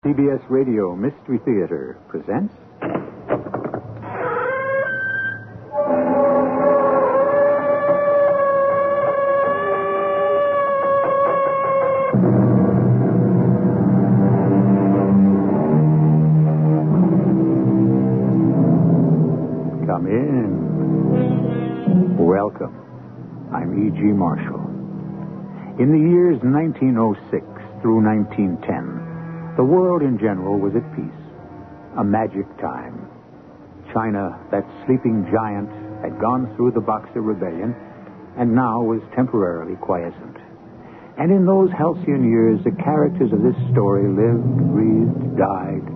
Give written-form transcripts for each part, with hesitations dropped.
CBS Radio Mystery Theater presents... Come in. Welcome. I'm E.G. Marshall. In the years 1906 through 1910, the world in general was at peace. A magic time. China, that sleeping giant, had gone through the Boxer Rebellion and now was temporarily quiescent. And in those halcyon years, the characters of this story lived, breathed, died,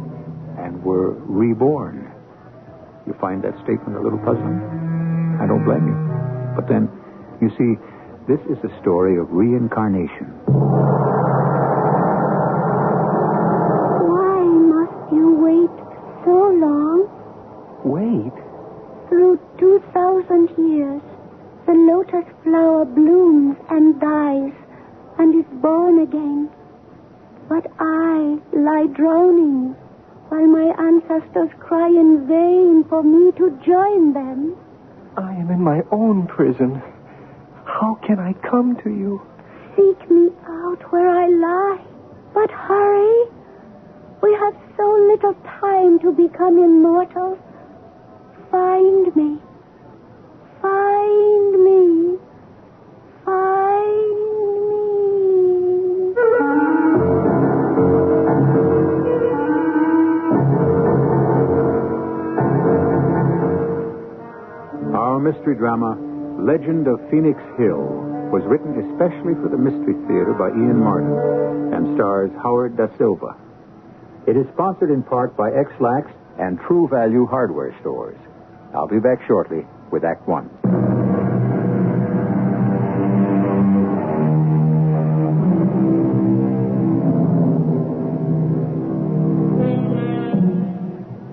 and were reborn. You find that statement a little puzzling? I don't blame you. But then, you see, this is a story of reincarnation. Why must you wait so long? Wait? Through 2,000 years, the lotus flower blooms and dies and is born again. But I lie drowning while my ancestors cry in vain for me to join them. I am in my own prison. How can I come to you? Seek me out where I lie. But hurry. We have so little time to become immortal. Find me. Find me. Find me. Our mystery drama, Legend of Phoenix Hill, was written especially for the Mystery Theater by Ian Martin and stars Howard Da Silva. It is sponsored in part by X-Lax and True Value Hardware Stores. I'll be back shortly with Act One.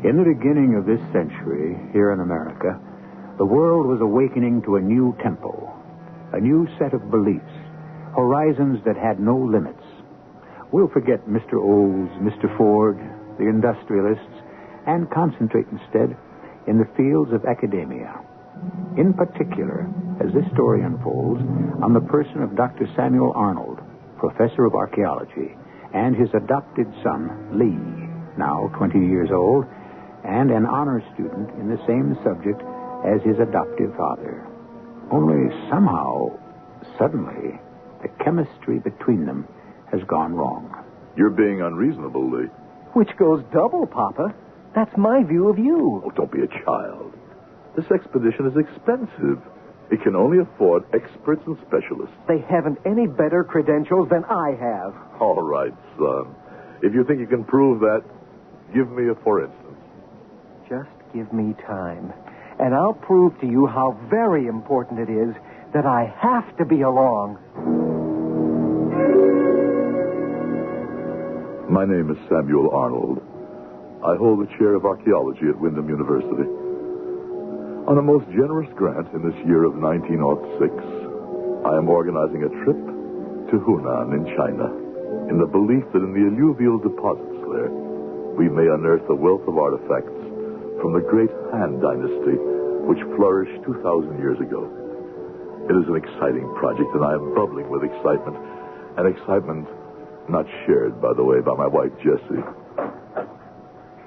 In the beginning of this century, here in America, the world was awakening to a new tempo, a new set of beliefs, horizons that had no limits. We'll forget Mr. Olds, Mr. Ford, the industrialists, and concentrate instead in the fields of academia. In particular, as this story unfolds, on the person of Dr. Samuel Arnold, professor of archaeology, and his adopted son, Lee, now 20 years old, and an honor student in the same subject as his adoptive father. Only somehow, suddenly, the chemistry between them has gone wrong. You're being unreasonable, Lee. Which goes double, Papa. That's my view of you. Oh, don't be a child. This expedition is expensive. It can only afford experts and specialists. They haven't any better credentials than I have. All right, son. If you think you can prove that, give me a for instance. Just give me time, and I'll prove to you how very important it is that I have to be along. My name is Samuel Arnold. I hold the chair of archaeology at Windham University. On a most generous grant in this year of 1906, I am organizing a trip to Hunan in China, in the belief that in the alluvial deposits there, we may unearth a wealth of artifacts from the great Han Dynasty, which flourished 2,000 years ago. It is an exciting project, and I am bubbling with excitement. An excitement not shared, by the way, by my wife, Jessie.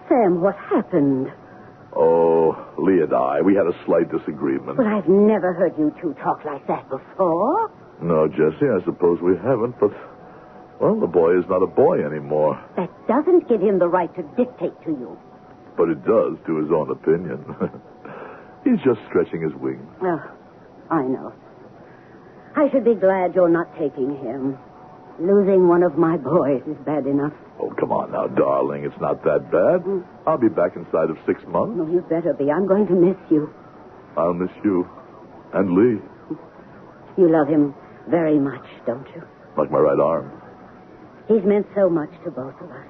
Sam, what happened? Oh, Lee and I, we had a slight disagreement. Well, I've never heard you two talk like that before. No, Jessie, I suppose we haven't, but, well, the boy is not a boy anymore. That doesn't give him the right to dictate to you. But it does to his own opinion. He's just stretching his wings. Oh, I know. I should be glad you're not taking him. Losing one of my boys is bad enough. Oh, come on now, darling. It's not that bad. I'll be back inside of 6 months. No, you better be. I'm going to miss you. I'll miss you. And Lee. You love him very much, don't you? Like my right arm. He's meant so much to both of us.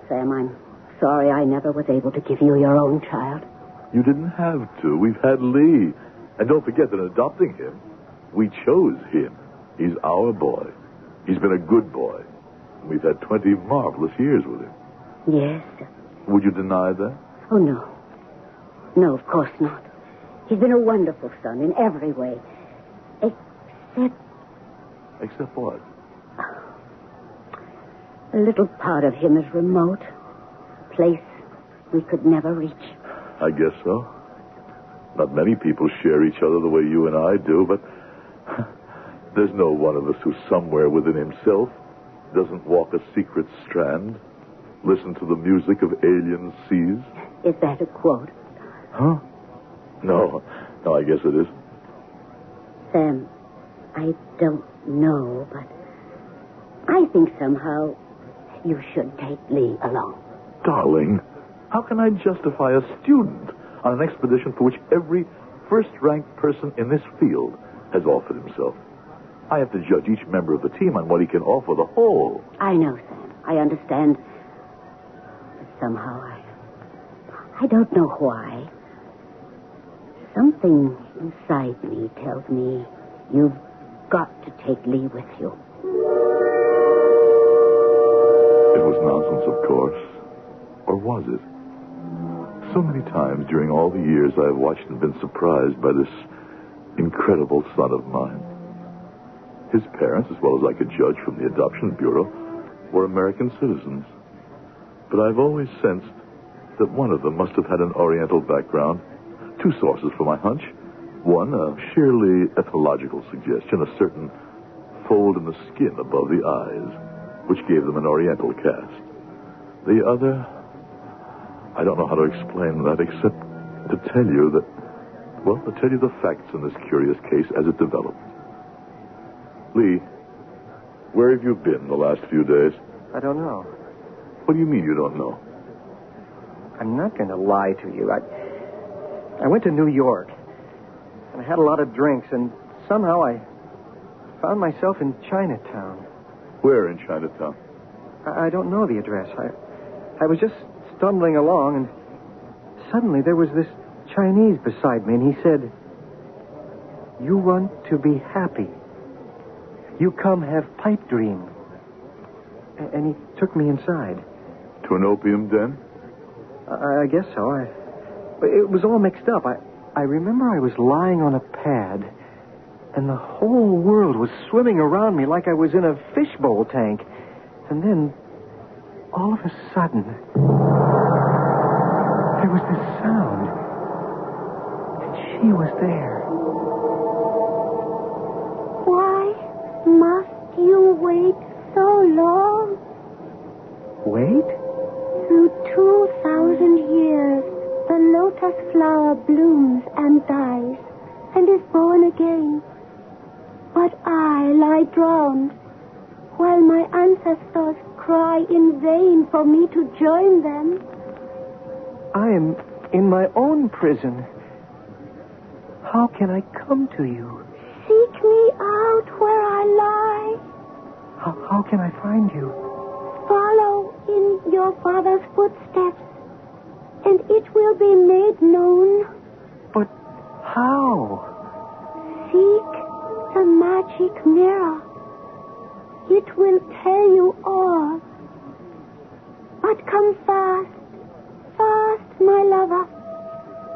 Sam, I'm sorry I never was able to give you your own child. You didn't have to. We've had Lee. And don't forget that in adopting him, we chose him. He's our boy. He's been a good boy. We've had 20 marvelous years with him. Yes, sir. Would you deny that? Oh, no. No, of course not. He's been a wonderful son in every way. Except Except what? a little part of him is remote. A place we could never reach. I guess so. Not many people share each other the way you and I do, but there's no one of us who somewhere within himself doesn't walk a secret strand, listen to the music of alien seas. Is that a quote? Huh? No, I guess it is. Sam, I don't know, but I think somehow you should take Lee along. Darling, how can I justify a student on an expedition for which every first-ranked person in this field has offered himself? I have to judge each member of the team on what he can offer the whole. I know, Sam. I understand. But somehow I don't know why. Something inside me tells me you've got to take Lee with you. It was nonsense, of course. Or was it? So many times during all the years I have watched and been surprised by this incredible son of mine. His parents, as well as I could judge from the Adoption Bureau, were American citizens. But I've always sensed that one of them must have had an Oriental background. Two sources for my hunch. One, a sheerly ethnological suggestion, a certain fold in the skin above the eyes, which gave them an Oriental cast. The other, I don't know how to explain that except to tell you the facts in this curious case as it developed. Lee, where have you been the last few days? I don't know. What do you mean you don't know? I'm not going to lie to you. I went to New York, and I had a lot of drinks, and somehow I found myself in Chinatown. Where in Chinatown? I don't know the address. I was just stumbling along, and suddenly there was this Chinese beside me, and he said, "You want to be happy. You come have pipe dream." And he took me inside. To an opium den? I guess so. It was all mixed up. I remember I was lying on a pad, and the whole world was swimming around me like I was in a fishbowl tank. And then, all of a sudden, there was this sound. And she was there. Why must you wait so long? Wait? Through 2,000 years, the lotus flower blooms and dies and is born again. But I lie drowned while my ancestors cry in vain for me to join them. I am in my own prison. How can I come to you? Seek me out where I lie. How can I find you? Follow in your father's footsteps, and it will be made known. But how? Seek the magic mirror. It will tell you all. But come fast, fast, my lover.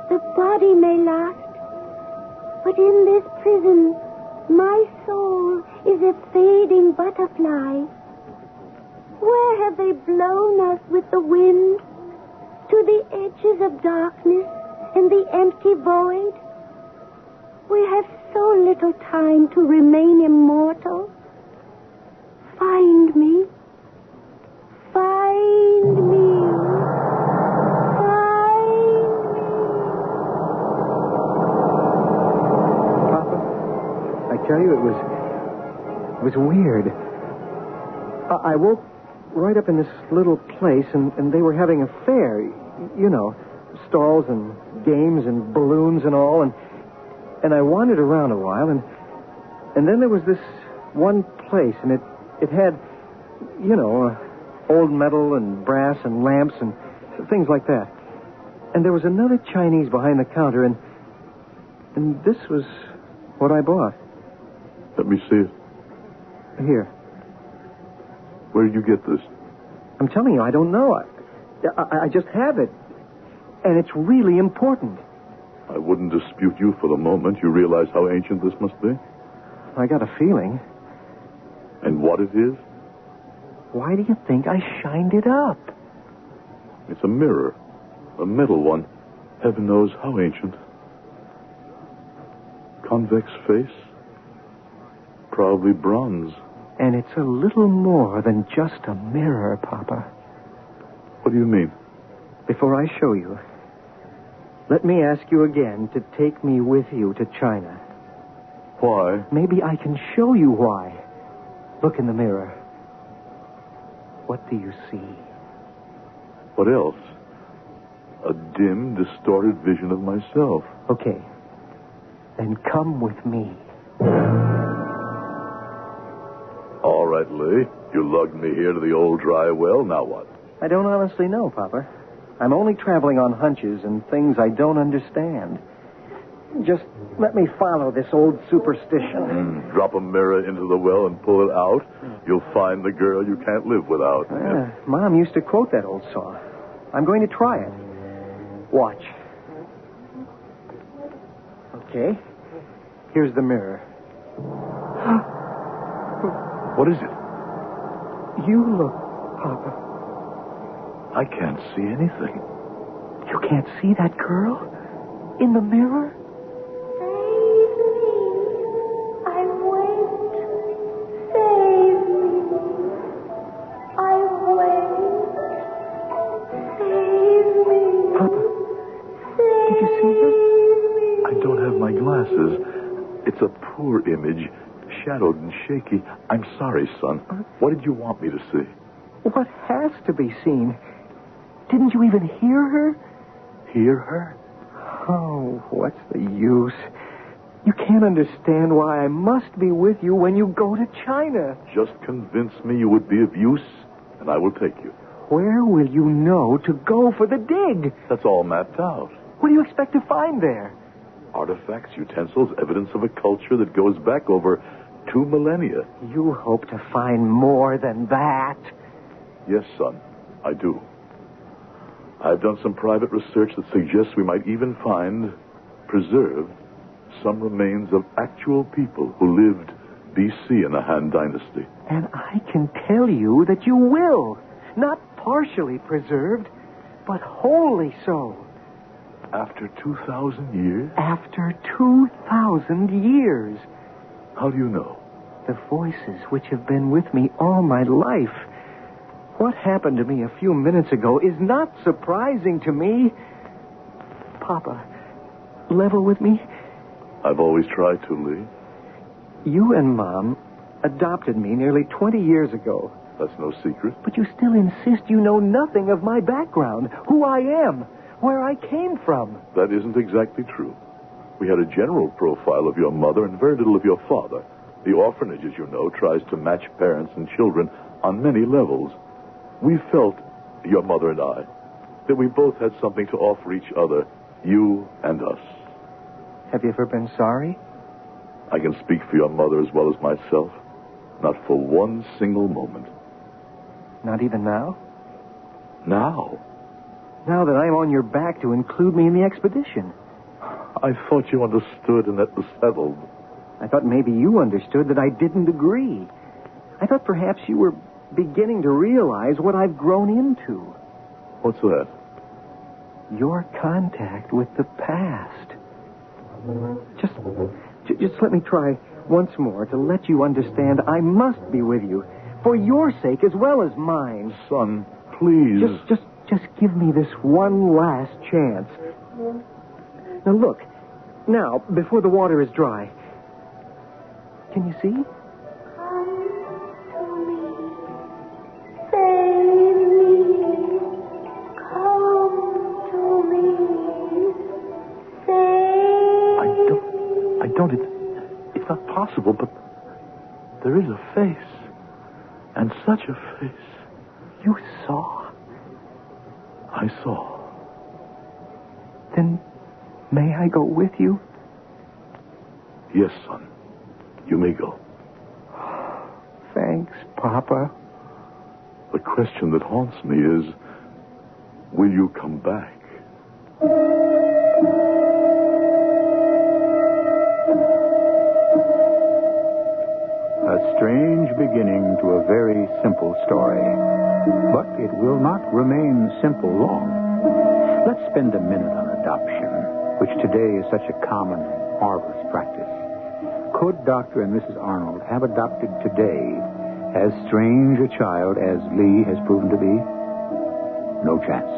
The body may last, but in this prison, my soul is a fading butterfly. Where have they blown us with the wind? To the edges of darkness and the empty void? We have so little time to remain immortal. Find me. Find me. Find me. Papa, I tell you, it was weird. I woke right up in this little place, and they were having a fair, you know, stalls and games and balloons and all, and I wandered around a while, and then there was this one place, and it had, you know, old metal and brass and lamps and things like that. And there was another Chinese behind the counter, and this was what I bought. Let me see it. Here. Where did you get this? I'm telling you, I don't know. I just have it. And it's really important. I wouldn't dispute you for the moment. You realize how ancient this must be? I got a feeling. And what it is? Why do you think I shined it up? It's a mirror. A metal one. Heaven knows how ancient. Convex face. Probably bronze. And it's a little more than just a mirror, Papa. What do you mean? Before I show you, let me ask you again to take me with you to China. Why? Maybe I can show you why. Look in the mirror. What do you see? What else? A dim, distorted vision of myself. Okay. Then come with me. All right, Lee. You lugged me here to the old dry well. Now what? I don't honestly know, Papa. I'm only traveling on hunches and things I don't understand. Just let me follow this old superstition. Drop a mirror into the well and pull it out. You'll find the girl you can't live without. Mom used to quote that old song. I'm going to try it. Watch. Okay. Here's the mirror. What is it? You look, Papa. I can't see anything. You can't see that girl? In the mirror? Save me. I wait. Save me. I wait. Save me. Papa, did you see her? I don't have my glasses. It's a poor image, shadowed and shaky. I'm sorry, son. What did you want me to see? What has to be seen? Didn't you even hear her? Hear her? Oh, what's the use? You can't understand why I must be with you when you go to China. Just convince me you would be of use, and I will take you. Where will you know to go for the dig? That's all mapped out. What do you expect to find there? Artifacts, utensils, evidence of a culture that goes back over 2 millennia. You hope to find more than that. Yes, son, I do. I've done some private research that suggests we might even find, preserved, some remains of actual people who lived B.C. in the Han Dynasty. And I can tell you that you will. Not partially preserved, but wholly so. After 2,000 years? After 2,000 years. How do you know? The voices which have been with me all my life. What happened to me a few minutes ago is not surprising to me. Papa, level with me? I've always tried to, Lee. You and Mom adopted me nearly 20 years ago. That's no secret. But you still insist you know nothing of my background, who I am, where I came from. That isn't exactly true. We had a general profile of your mother and very little of your father. The orphanage, as you know, tries to match parents and children on many levels. We felt, your mother and I, that we both had something to offer each other, you and us. Have you ever been sorry? I can speak for your mother as well as myself. Not for one single moment. Not even now? Now? Now that I'm on your back to include me in the expedition. I thought you understood and that was settled. I thought maybe you understood that I didn't agree. I thought perhaps you were beginning to realize what I've grown into. What's that? Your contact with the past. Just let me try once more to let you understand I must be with you. For your sake as well as mine. Son, please. Just give me this one last chance. Now look. Now, before the water is dry. Can you see? It's not possible, but there is a face. And such a face. You saw? I saw. Then may I go with you? Yes, son. You may go. Thanks, Papa. The question that haunts me is, will you come back? A strange beginning to a very simple story. But it will not remain simple long. Let's spend a minute on adoption, which today is such a common and marvelous practice. Could Dr. and Mrs. Arnold have adopted today as strange a child as Lee has proven to be? No chance.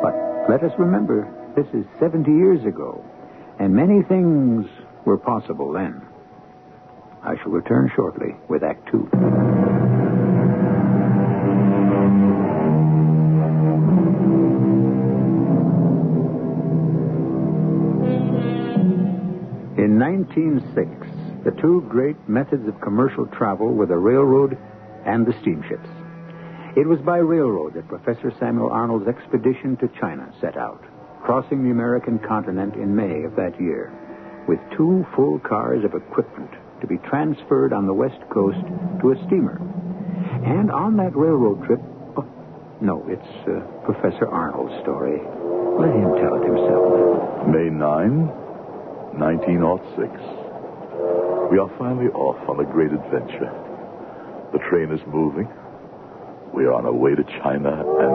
But let us remember, this is 70 years ago, and many things were possible then. I shall return shortly with Act Two. In 1906, the two great methods of commercial travel were the railroad and the steamships. It was by railroad that Professor Samuel Arnold's expedition to China set out, crossing the American continent in May of that year, with 2 full cars of equipment to be transferred on the West Coast to a steamer. And on that railroad trip... Oh, no, it's Professor Arnold's story. Let him tell it himself. May 9, 1906. We are finally off on a great adventure. The train is moving. We are on our way to China, and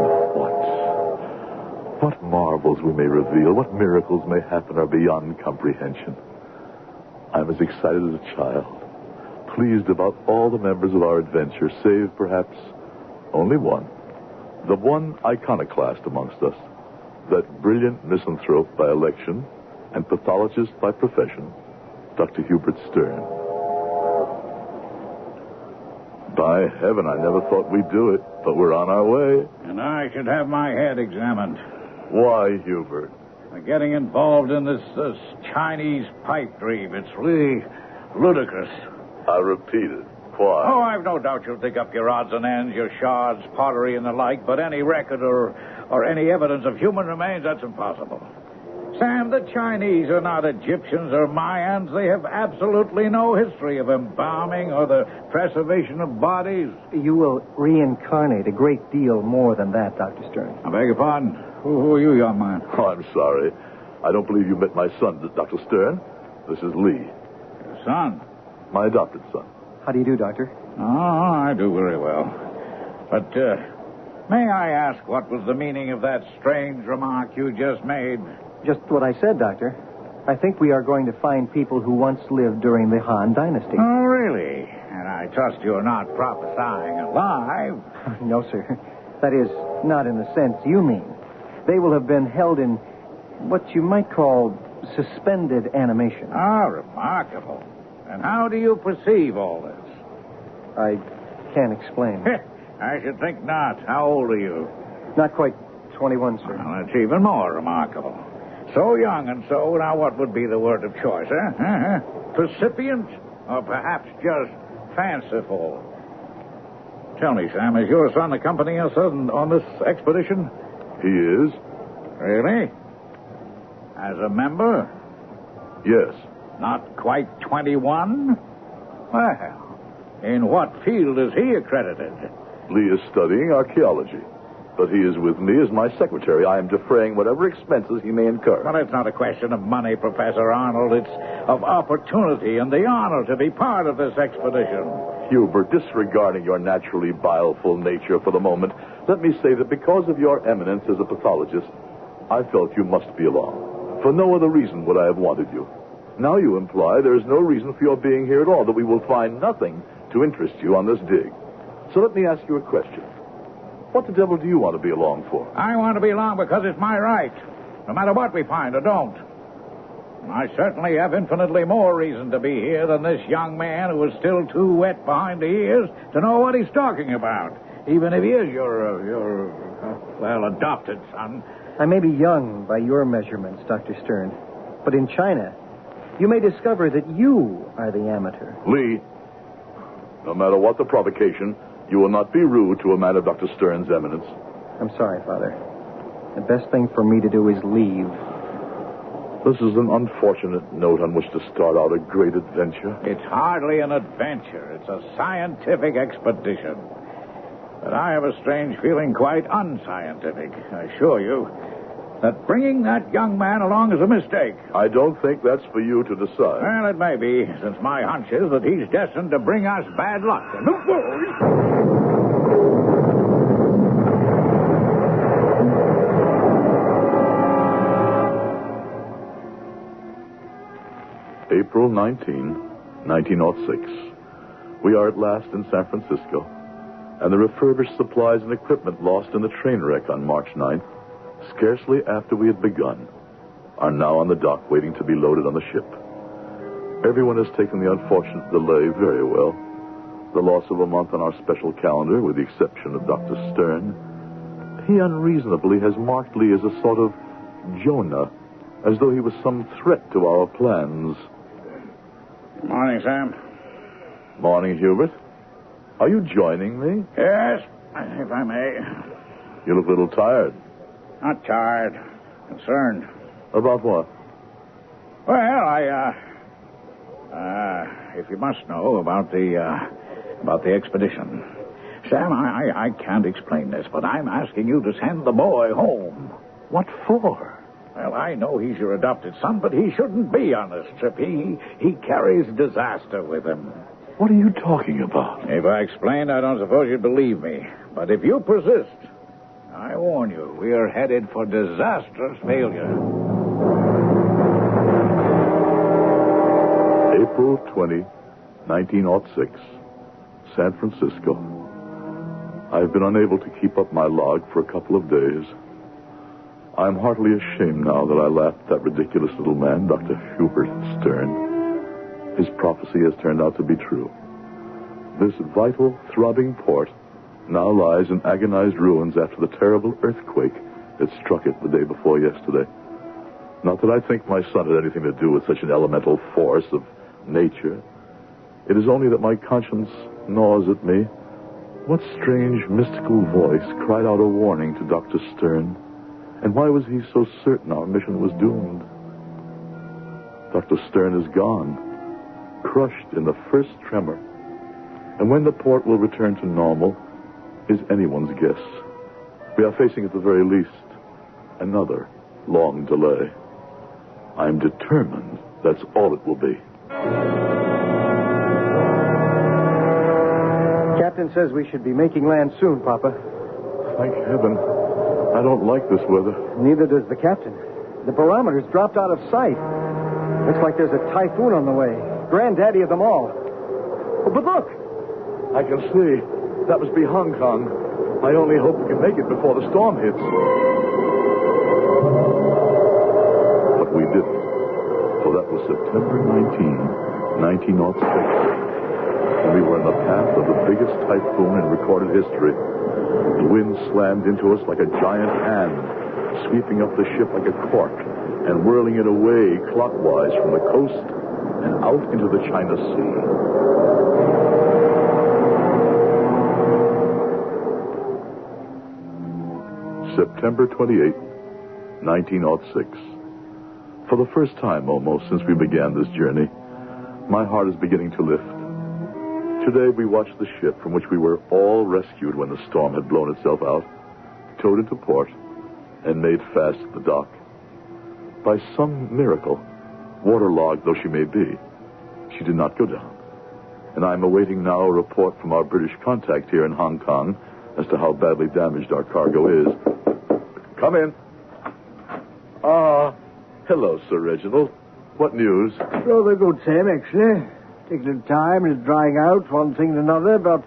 what marvels we may reveal, what miracles may happen are beyond comprehension. I'm as excited as a child, pleased about all the members of our adventure, save perhaps only one. The one iconoclast amongst us, that brilliant misanthrope by election and pathologist by profession, Dr. Hubert Stern. By heaven, I never thought we'd do it, but we're on our way. And I should have my head examined. Why, Hubert? Getting involved in this Chinese pipe dream, it's really ludicrous. I repeat it. Why? Oh, I've no doubt you'll dig up your odds and ends, your shards, pottery, and the like, but any record or any evidence of human remains, that's impossible. Sam, the Chinese are not Egyptians or Mayans. They have absolutely no history of embalming or the preservation of bodies. You will reincarnate a great deal more than that, Dr. Stern. I beg your pardon? Who are you, young man? Oh, I'm sorry. I don't believe you met my son, Dr. Stern. This is Lee. Your son? My adopted son. How do you do, Doctor? Oh, I do very well. But, may I ask what was the meaning of that strange remark you just made? Just what I said, Doctor. I think we are going to find people who once lived during the Han Dynasty. Oh, really? And I trust you're not prophesying alive. No, sir. That is, not in the sense you mean. They will have been held in what you might call suspended animation. Ah, remarkable. And how do you perceive all this? I can't explain. I should think not. How old are you? Not quite 21, sir. Well, that's even more remarkable. So young and so, now what would be the word of choice, huh? Percipient? Or perhaps just fanciful? Tell me, Sam, is your son accompanying us on this expedition? He is? Really? As a member? Yes. Not quite 21? Well, in what field is he accredited? Lee is studying archaeology. But he is with me as my secretary. I am defraying whatever expenses he may incur. Well, it's not a question of money, Professor Arnold. It's of opportunity and the honor to be part of this expedition. Hubert, disregarding your naturally bileful nature for the moment, let me say that because of your eminence as a pathologist, I felt you must be along. For no other reason would I have wanted you. Now you imply there is no reason for your being here at all, that we will find nothing to interest you on this dig. So let me ask you a question. What the devil do you want to be along for? I want to be along because it's my right, no matter what we find or don't. I certainly have infinitely more reason to be here than this young man who is still too wet behind the ears to know what he's talking about, even if he is your adopted son. I may be young by your measurements, Dr. Stern, but in China, you may discover that you are the amateur. Lee, no matter what the provocation, you will not be rude to a man of Dr. Stern's eminence. I'm sorry, Father. The best thing for me to do is leave. This is an unfortunate note on which to start out a great adventure. It's hardly an adventure. It's a scientific expedition. But I have a strange feeling, quite unscientific, I assure you, that bringing that young man along is a mistake. I don't think that's for you to decide. Well, it may be, since my hunch is that he's destined to bring us bad luck. April 19, 1906. We are at last in San Francisco, and the refurbished supplies and equipment lost in the train wreck on March 9th, scarcely after we had begun, are now on the dock waiting to be loaded on the ship. Everyone has taken the unfortunate delay very well. The loss of a month on our special calendar, with the exception of Dr. Stern. He unreasonably has marked Lee as a sort of Jonah, as though he was some threat to our plans. Morning, Sam. Morning, Hubert. Are you joining me? Yes, if I may. You look a little tired. Not tired. Concerned. About what? Well, if you must know about the expedition. Sam, I can't explain this, but I'm asking you to send the boy home. What for? Well, I know he's your adopted son, but he shouldn't be on this trip. He carries disaster with him. What are you talking about? If I explained, I don't suppose you'd believe me. But if you persist, I warn you, we are headed for disastrous failure. April 20, 1906, San Francisco. I've been unable to keep up my log for a couple of days. I'm heartily ashamed now that I laughed at that ridiculous little man, Dr. Hubert Stern. His prophecy has turned out to be true. This vital, throbbing port now lies in agonized ruins after the terrible earthquake that struck it the day before yesterday. Not that I think my son had anything to do with such an elemental force of nature. It is only that my conscience gnaws at me. What strange, mystical voice cried out a warning to Dr. Stern? And why was he so certain our mission was doomed? Dr. Stern is gone, crushed in the first tremor. And when the port will return to normal is anyone's guess. We are facing, at the very least, another long delay. I'm determined that's all it will be. Captain says we should be making land soon, Papa. Thank heaven. I don't like this weather. Neither does the captain. The barometer's dropped out of sight. Looks like there's a typhoon on the way. Granddaddy of them all. Oh, but look! I can see. That must be Hong Kong. I only hope we can make it before the storm hits. But we didn't. For that was September 19, 1906. And we were in the path of the biggest typhoon in recorded history. The wind slammed into us like a giant hand, sweeping up the ship like a cork and whirling it away clockwise from the coast and out into the China Sea. September 28, 1906. For the first time almost since we began this journey, my heart is beginning to lift. Today we watched the ship from which we were all rescued when the storm had blown itself out, towed into port, and made fast at the dock. By some miracle, waterlogged though she may be, she did not go down. And I'm awaiting now a report from our British contact here in Hong Kong as to how badly damaged our cargo is. Come in. Hello, Sir Reginald. What news? Rather good, Sam, actually. Taking a little time and it's drying out, one thing and another, but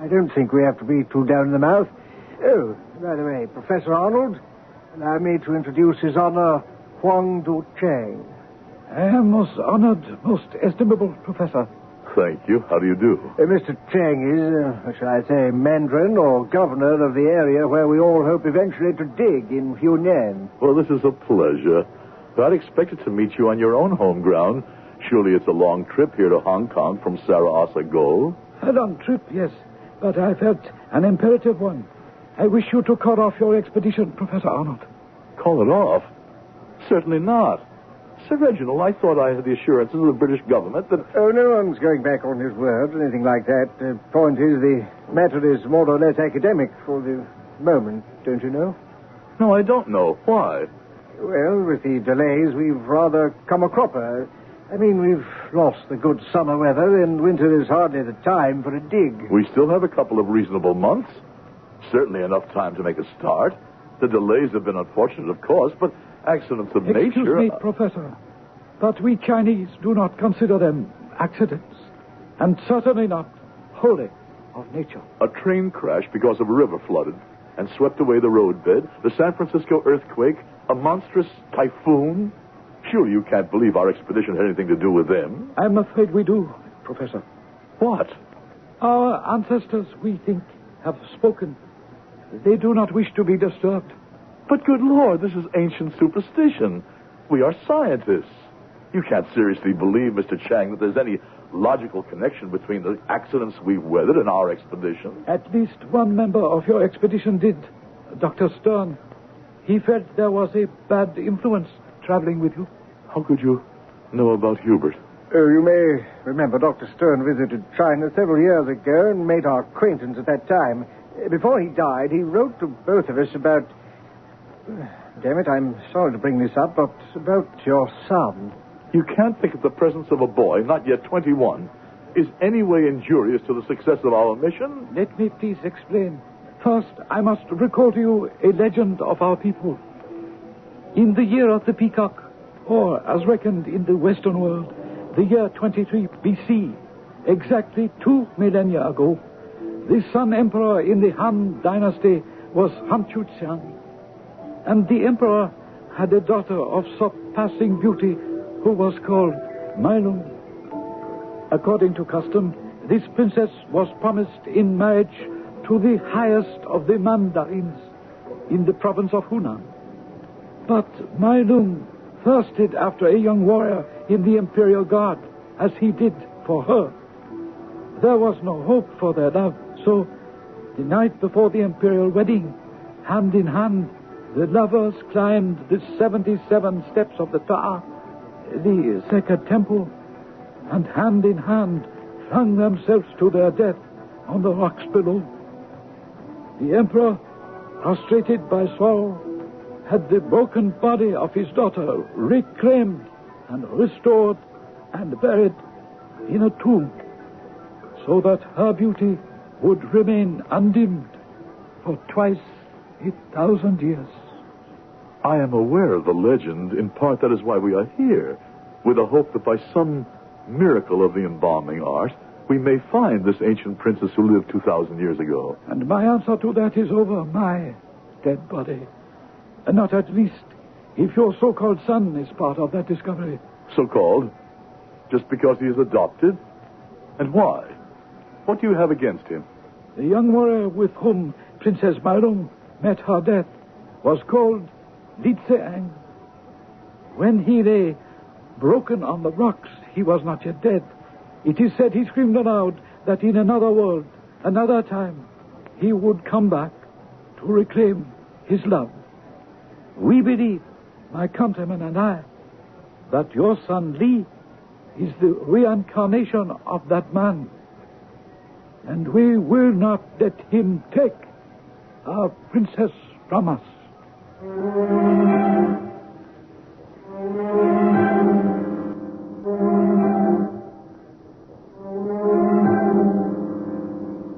I don't think we have to be too down in the mouth. Oh, by the way, Professor Arnold, allow me to introduce His Honor Huang Du Chang. I am most honored, most estimable Professor. Thank you. How do you do? Mr. Chang is, what shall I say, Mandarin or governor of the area where we all hope eventually to dig in Hunan. Well, this is a pleasure. I'd expected to meet you on your own home ground. Surely it's a long trip here to Hong Kong from Sarajevo. A long trip, yes, but I felt an imperative one. I wish you to call off your expedition, Professor Arnold. Call it off? Certainly not. Sir Reginald, I thought I had the assurances of the British government that... Oh, no one's going back on his word or anything like that. The point is, the matter is more or less academic for the moment, don't you know? No, I don't know. Why? Well, with the delays, we've rather come a cropper. I mean, we've lost the good summer weather, and winter is hardly the time for a dig. We still have a couple of reasonable months. Certainly enough time to make a start. The delays have been unfortunate, of course, but accidents of nature... Excuse me, Professor, but we Chinese do not consider them accidents, and certainly not wholly of nature. A train crash because of a river flooded and swept away the roadbed, the San Francisco earthquake, a monstrous typhoon. Surely you can't believe our expedition had anything to do with them. I'm afraid we do, Professor. What? Our ancestors, we think, have spoken. They do not wish to be disturbed. But good Lord, this is ancient superstition. We are scientists. You can't seriously believe, Mr. Chang, that there's any logical connection between the accidents we've weathered and our expedition. At least one member of your expedition did, Dr. Stern. He felt there was a bad influence traveling with you. How could you know about Hubert? Oh, you may remember Dr. Stern visited China several years ago and made our acquaintance at that time. Before he died, he wrote to both of us about... Damn it, I'm sorry to bring this up, but about your son. You can't think that the presence of a boy, not yet 21, is any way injurious to the success of our mission? Let me please explain. First, I must recall to you a legend of our people. In the year of the peacock, or as reckoned in the Western world, the year 23 BC, exactly 2 millennia ago, the Sun Emperor in the Han Dynasty was Han Chu-Xiang. And the Emperor had a daughter of surpassing beauty who was called Mai Lung. According to custom, this princess was promised in marriage to the highest of the mandarins in the province of Hunan. But Mai Lung thirsted after a young warrior in the imperial guard, as he did for her. There was no hope for their love, so the night before the imperial wedding, hand in hand, the lovers climbed the 77 steps of the tower, the sacred temple, and hand in hand flung themselves to their death on the rocks below. The emperor, prostrated by sorrow, had the broken body of his daughter reclaimed and restored and buried in a tomb, so that her beauty would remain undimmed for twice 1,000 years. I am aware of the legend. In part, that is why we are here, with the hope that by some miracle of the embalming art, we may find this ancient princess who lived 2,000 years ago. And my answer to that is over my dead body. And not at least if your so-called son is part of that discovery. So-called? Just because he is adopted? And why? What do you have against him? The young warrior with whom Princess Mai Lung met her death was called Li Tseang. When he lay broken on the rocks, he was not yet dead. It is said he screamed aloud that in another world, another time, he would come back to reclaim his love. We believe, my countrymen and I, that your son Li is the reincarnation of that man. And we will not let him take our princess from us.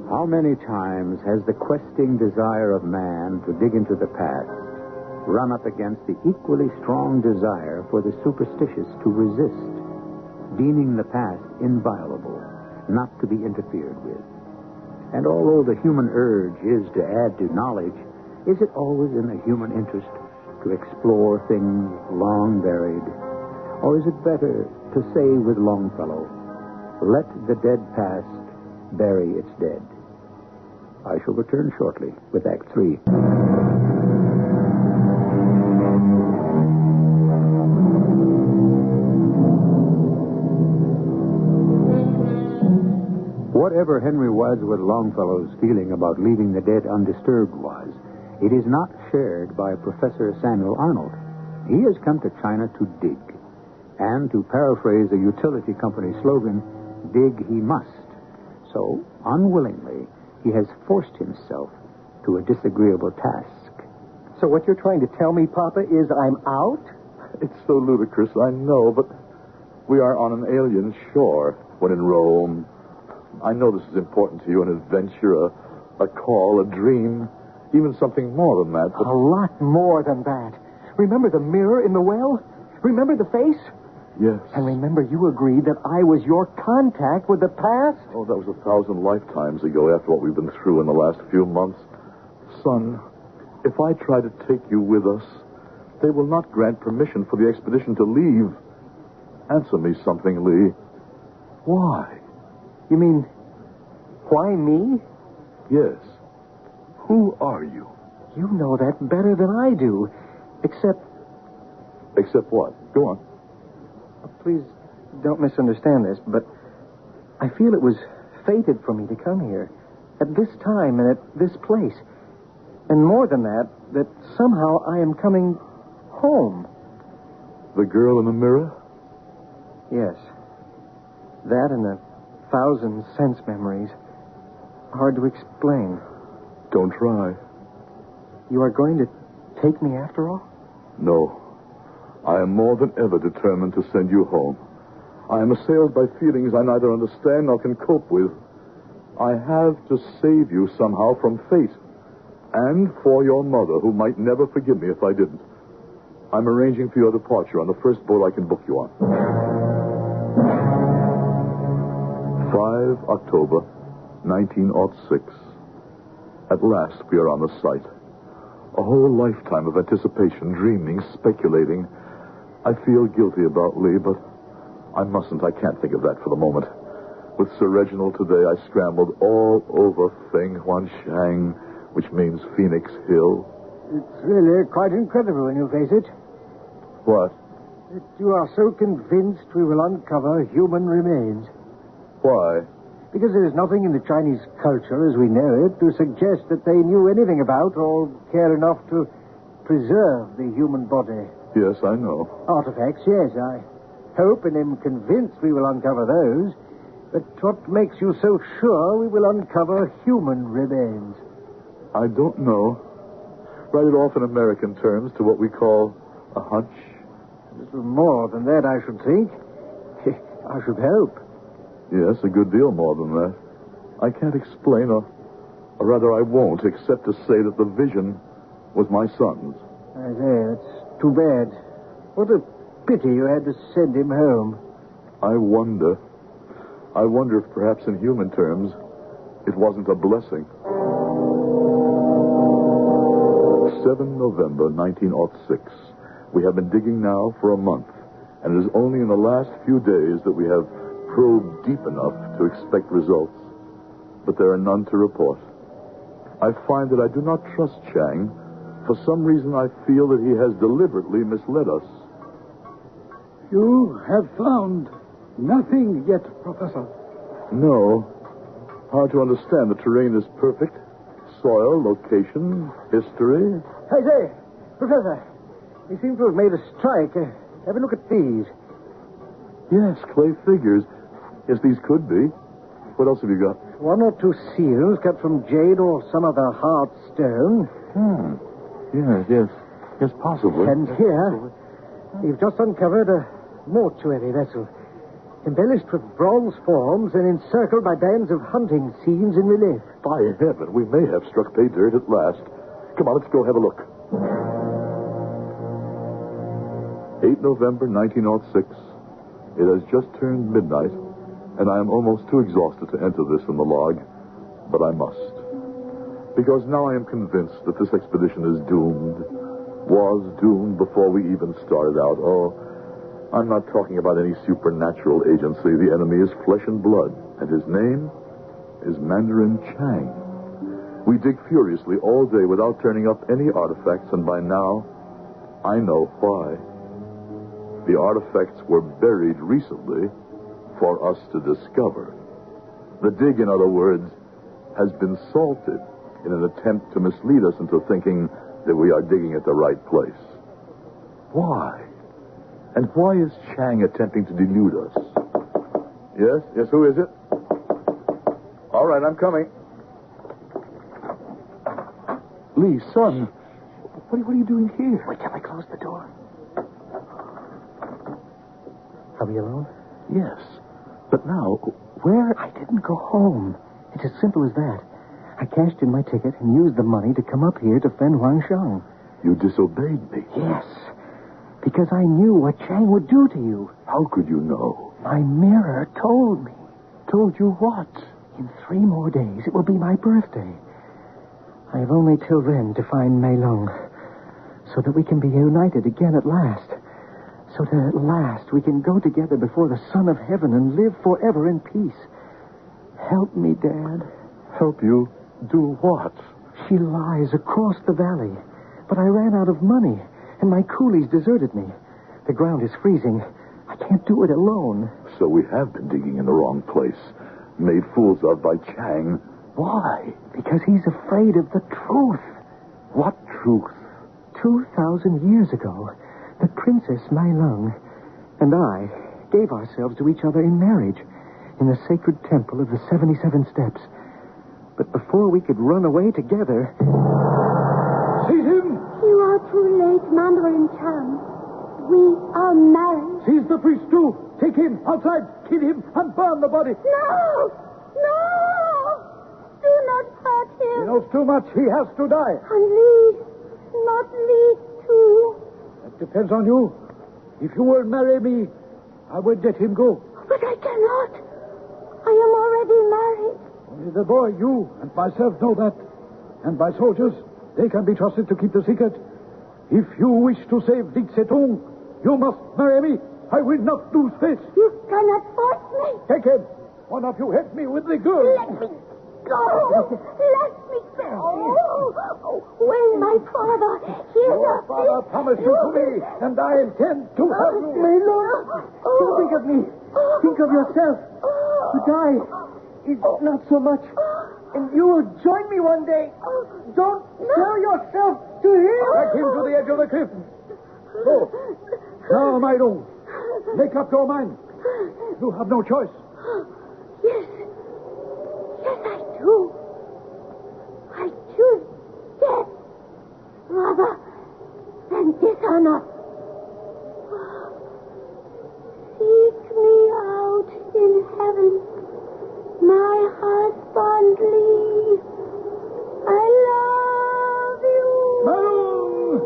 How many times has the questing desire of man to dig into the past run up against the equally strong desire for the superstitious to resist, deeming the past inviolable, not to be interfered with? And although the human urge is to add to knowledge, is it always in the human interest to explore things long buried? Or is it better to say with Longfellow, let the dead past bury its dead? I shall return shortly with Act 3. Whatever Henry was with Longfellow's feeling about leaving the dead undisturbed was, it is not shared by Professor Samuel Arnold. He has come to China to dig. And to paraphrase a utility company slogan, dig he must. So, unwillingly, he has forced himself to a disagreeable task. So what you're trying to tell me, Papa, is I'm out? It's so ludicrous, I know, but we are on an alien shore when in Rome. I know this is important to you, an adventure, a call, a dream, even something more than that. But... A lot more than that. Remember the mirror in the well? Remember the face? Yes. And remember you agreed that I was your contact with the past? Oh, that was 1,000 lifetimes ago after what we've been through in the last few months. Son, if I try to take you with us, they will not grant permission for the expedition to leave. Answer me something, Lee. Why? You mean, why me? Yes. Who are you? You know that better than I do. Except... Except what? Go on. Please don't misunderstand this, but I feel it was fated for me to come here. At this time and at this place. And more than that, that somehow I am coming home. The girl in the mirror? Yes. That and 1,000 sense memories. Hard to explain. Don't try. You are going to take me after all? No. I am more than ever determined to send you home. I am assailed by feelings I neither understand nor can cope with. I have to save you somehow from fate. And for your mother, who might never forgive me if I didn't. I'm arranging for your departure on the first boat I can book you on. 5 October, 1906. At last, we are on the site. A whole lifetime of anticipation, dreaming, speculating. I feel guilty about Lee, but I mustn't. I can't think of that for the moment. With Sir Reginald today, I scrambled all over Feng Huanshan, which means Phoenix Hill. It's really quite incredible when you face it. What? That you are so convinced we will uncover human remains. Why? Because there is nothing in the Chinese culture, as we know it, to suggest that they knew anything about or care enough to preserve the human body. Yes, I know. Artifacts, yes, I hope and am convinced we will uncover those. But what makes you so sure we will uncover human remains? I don't know. Write it off in American terms to what we call a hunch. A little more than that, I should think. I should hope. Yes, a good deal more than that. I can't explain, or rather I won't, except to say that the vision was my son's. I say, that's too bad. What a pity you had to send him home. I wonder if perhaps in human terms, it wasn't a blessing. 7 November, 1906. We have been digging now for a month, and it is only in the last few days that we have probed deep enough to expect results. But there are none to report. I find that I do not trust Chang. For some reason, I feel that he has deliberately misled us. You have found nothing yet, Professor. No. Hard to understand. The terrain is perfect. Soil, location, history. Hey, say, Professor, you seem to have made a strike. Have a look at these. Yes, clay figures. Yes, these could be. What else have you got? One or two seals cut from jade or some other hard stone. Yes, possibly. And here, we've just uncovered a mortuary vessel, embellished with bronze forms and encircled by bands of hunting scenes in relief. By heaven, we may have struck pay dirt at last. Come on, let's go have a look. 8 November, 1906. It has just turned midnight, and I am almost too exhausted to enter this in the log, but I must. Because now I am convinced that this expedition is doomed. Was doomed before we even started out. Oh, I'm not talking about any supernatural agency. The enemy is flesh and blood, and his name is Mandarin Chang. We dig furiously all day without turning up any artifacts, and by now, I know why. The artifacts were buried recently for us to discover. The dig, in other words, has been salted in an attempt to mislead us into thinking that we are digging at the right place. Why? And why is Chang attempting to delude us? Yes, who is it? All right, I'm coming. Lee, son, what are you doing here? Wait till I close the door. Are we alone? Yes, but now, where? I didn't go home. It's as simple as that. I cashed in my ticket and used the money to come up here to Fen Huangsheng. You disobeyed me. Yes, because I knew what Chang would do to you. How could you know? My mirror told me. Told you what? In 3 more days, it will be my birthday. I have only till then to find Mei Long, so that we can be united again at last. So that at last we can go together before the Son of Heaven and live forever in peace. Help me, Dad. Help you do what? She lies across the valley, but I ran out of money, and my coolies deserted me. The ground is freezing. I can't do it alone. So we have been digging in the wrong place. Made fools of by Chang. Why? Because he's afraid of the truth. What truth? 2,000 years ago, the Princess Mai Lung and I gave ourselves to each other in marriage in the sacred temple of the 77 Steps. But before we could run away together... Seize him! You are too late, Mandarin Chan. We are married. Seize the priest, too. Take him outside, kill him, and burn the body. No! No! Do not hurt him. He knows too much. He has to die. And Lee, not Lee too. That depends on you. If you will marry me, I will let him go. But I cannot. I am already married. Only the boy, you, and myself know that. And my soldiers, they can be trusted to keep the secret. If you wish to save Lee Tse-tung, you must marry me. I will not lose this. You cannot force me. Take him. One of you help me with the girl. Let me go. Let me go. Oh, when my father hears Your of father this, promised you to me, and I intend to have you. Mei Long, don't think of me. Think of yourself. To die is not so much. And you will join me one day. Don't sell yourself to him. Drag him to the edge of the cliff. So, now, my Long, make up your mind. You have no choice. Yes. Yes, I do. I choose death rather than dishonor. Seek me out in heaven, my husband Lee. I love you. Malung!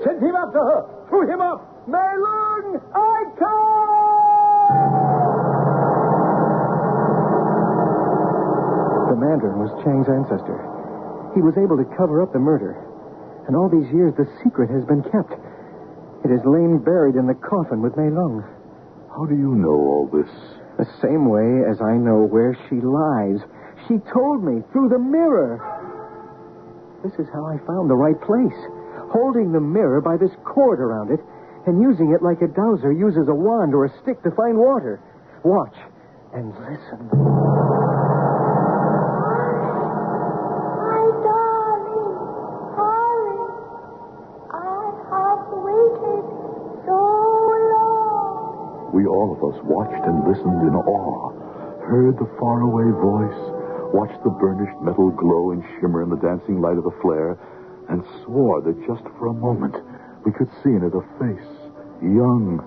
Send him after her. Throw him up. Malung, I come! The Mandarin was Chang's ancestor. He was able to cover up the murder. And all these years, the secret has been kept. It has lain buried in the coffin with Mei Long. How do you know all this? The same way as I know where she lies. She told me through the mirror. This is how I found the right place. Holding the mirror by this cord around it and using it like a dowser uses a wand or a stick to find water. Watch and listen. My darling, darling, I have waited so long. We all of us watched and listened in awe, heard the faraway voice, watched the burnished metal glow and shimmer in the dancing light of the flare, and swore that just for a moment we could see in it a face, young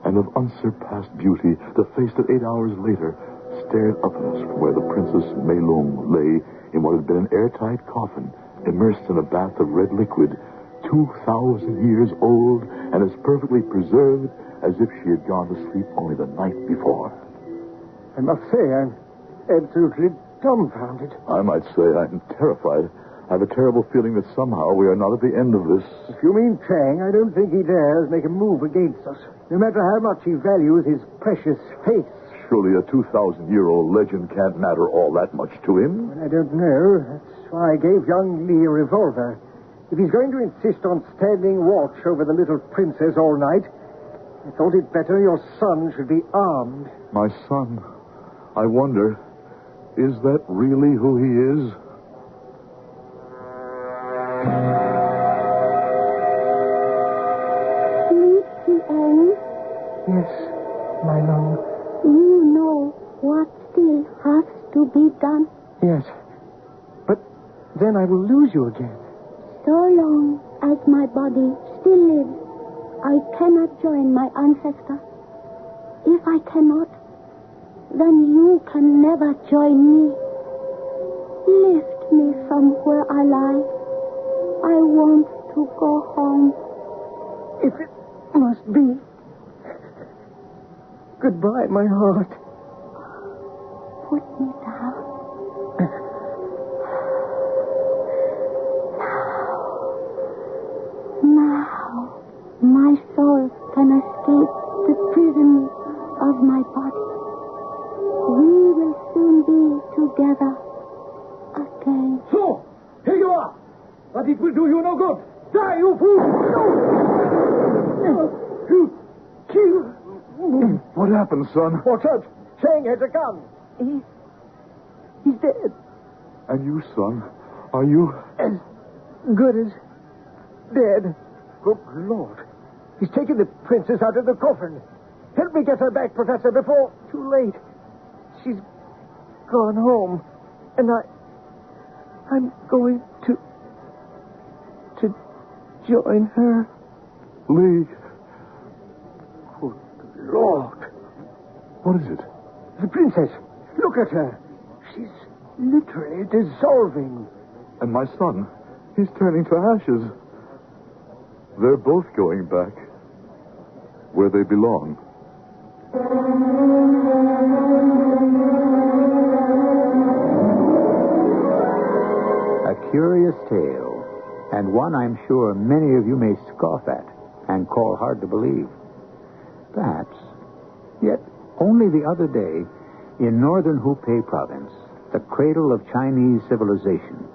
and of unsurpassed beauty, the face that 8 hours later stared up at us from where the Princess Mei Long lay in what had been an airtight coffin, immersed in a bath of red liquid, 2,000 years old and as perfectly preserved as if she had gone to sleep only the night before. I must say, I'm absolutely dumbfounded. I might say I'm terrified. I have a terrible feeling that somehow we are not at the end of this. If you mean Chang, I don't think he dares make a move against us, no matter how much he values his precious face. Surely a 2,000-year-old legend can't matter all that much to him. I don't know. That's why I gave young Lee a revolver. If he's going to insist on standing watch over the little princess all night, I thought it better your son should be armed. My son, I wonder, is that really who he is? Meet the lose you again. So long as my body still lives, I cannot join my ancestor. If I cannot, then you can never join me. Lift me from where I lie. I want to go home. If it must be. Goodbye, my heart. Put me down. Now, my soul can escape the prison of my body. We will soon be together again. So, here you are. But it will do you no good. Die, you fool! You kill. What happened, son? Watch out. Chang has a gun. He's dead. And you, son, are you? As good as dead. Good Lord. He's taken the princess out of the coffin. Help me get her back, Professor, before too late. She's gone home. And I'm going to join her. Lee. Good Lord. What is it? The princess. Look at her. She's literally dissolving. And my son, he's turning to ashes. They're both going back where they belong. A curious tale, and one I'm sure many of you may scoff at and call hard to believe. Perhaps. Yet, only the other day, in northern Hubei province, the cradle of Chinese civilization,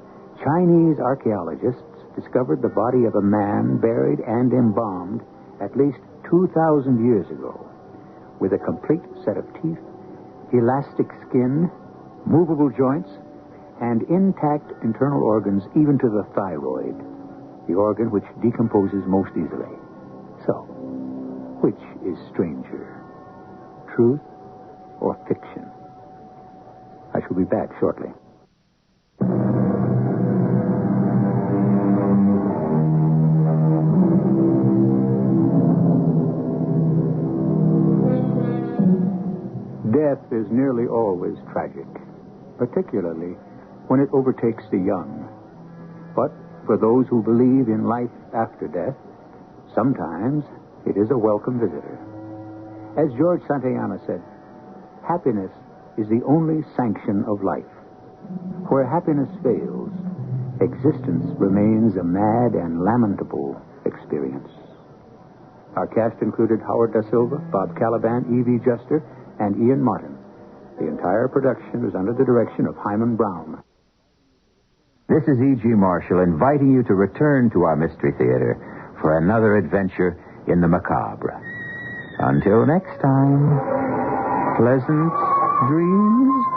Chinese archaeologists discovered the body of a man buried and embalmed at least 2,000 years ago, with a complete set of teeth, elastic skin, movable joints, and intact internal organs, even to the thyroid, the organ which decomposes most easily. So, which is stranger, truth or fiction? I shall be back shortly. Death is nearly always tragic, particularly when it overtakes the young. But for those who believe in life after death, sometimes it is a welcome visitor. As George Santayana said, happiness is the only sanction of life. Where happiness fails, existence remains a mad and lamentable experience. Our cast included Howard Da Silva, Bob Caliban, Evie Juster, and Ian Martin. The entire production was under the direction of Hyman Brown. This is E.G. Marshall inviting you to return to our Mystery Theater for another adventure in the macabre. Until next time, pleasant dreams.